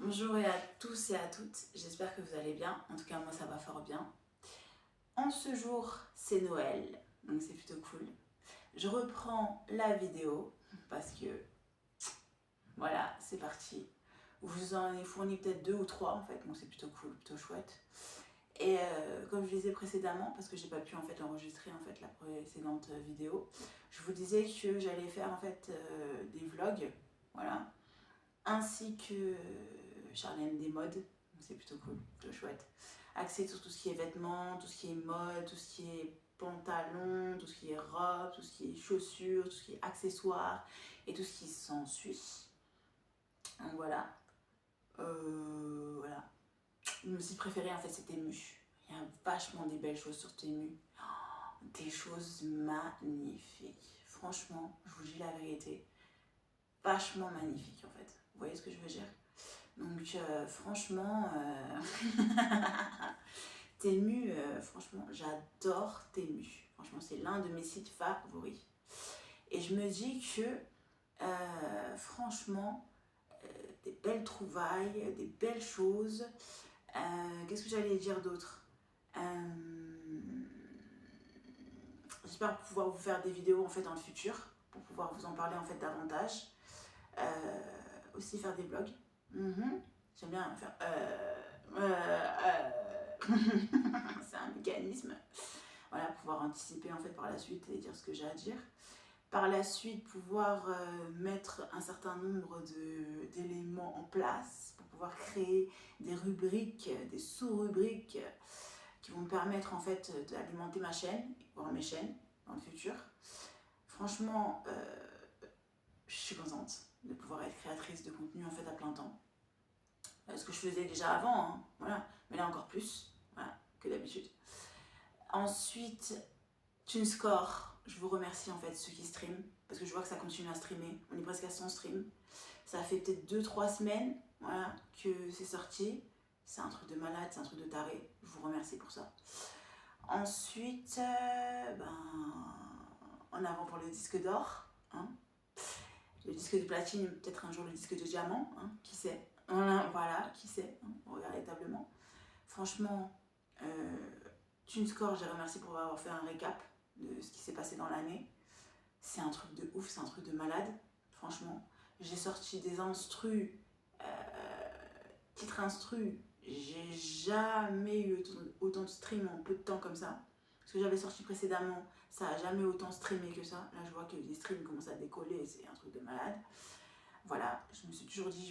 Bonjour à tous et à toutes, j'espère que vous allez bien, en tout cas moi ça va fort bien. En ce jour c'est Noël, donc c'est plutôt cool. Je reprends la vidéo parce que voilà, c'est parti. Je vous en ai fourni peut-être 2 ou 3 en fait, donc c'est plutôt cool, plutôt chouette. Et comme je disais précédemment, parce que j'ai pas pu en fait enregistrer en fait la précédente vidéo, je vous disais que j'allais faire en fait des vlogs, voilà, ainsi que Charlène des modes, c'est plutôt cool, plutôt chouette. Axé sur tout ce qui est vêtements, tout ce qui est mode, tout ce qui est pantalon, tout ce qui est robe, tout ce qui est chaussures, tout ce qui est accessoires et tout ce qui s'ensuit. Donc voilà. Voilà. Mon site préféré en fait c'est Temu. Il y a vachement des belles choses sur Temu. Des choses magnifiques. Franchement, je vous dis la vérité. Vachement magnifique en fait. Vous voyez ce que je veux dire? Donc franchement, Temu, franchement, j'adore Temu. Franchement, c'est l'un de mes sites favoris. Et je me dis que, franchement, des belles trouvailles, des belles choses. Qu'est-ce que j'allais dire d'autre? J'espère pouvoir vous faire des vidéos en fait dans le futur, pour pouvoir vous en parler en fait davantage. Aussi faire des vlogs. J'aime bien faire c'est un mécanisme. Voilà, pouvoir anticiper en fait par la suite et dire ce que j'ai à dire. Par la suite, pouvoir mettre un certain nombre d'éléments en place pour pouvoir créer des rubriques, des sous-rubriques qui vont me permettre en fait d'alimenter ma chaîne, voire mes chaînes dans le futur. Franchement, je suis contente de pouvoir être créatrice de contenu en fait à plein temps. Ce que je faisais déjà avant, hein, voilà, mais là encore plus, voilà, que d'habitude. Ensuite, TuneScore, je vous remercie en fait ceux qui streament, parce que je vois que ça continue à streamer, on est presque à 100 streams. Ça fait peut-être 2-3 semaines, voilà, que c'est sorti. C'est un truc de malade, c'est un truc de taré, je vous remercie pour ça. Ensuite, en avant pour le disque d'or, hein. Le disque de platine, peut-être un jour le disque de diamant, hein, qui sait. Voilà, qui sait, hein, véritablement. Franchement, TuneScore, j'ai remercié pour avoir fait un récap de ce qui s'est passé dans l'année. C'est un truc de ouf, c'est un truc de malade, franchement. J'ai sorti des instrus, titres instrus, j'ai jamais eu autant de streams en peu de temps comme ça. Ce que j'avais sorti précédemment, ça n'a jamais autant streamé que ça. Là, je vois que les streams commencent à décoller, c'est un truc de malade. Voilà, je me suis toujours dit,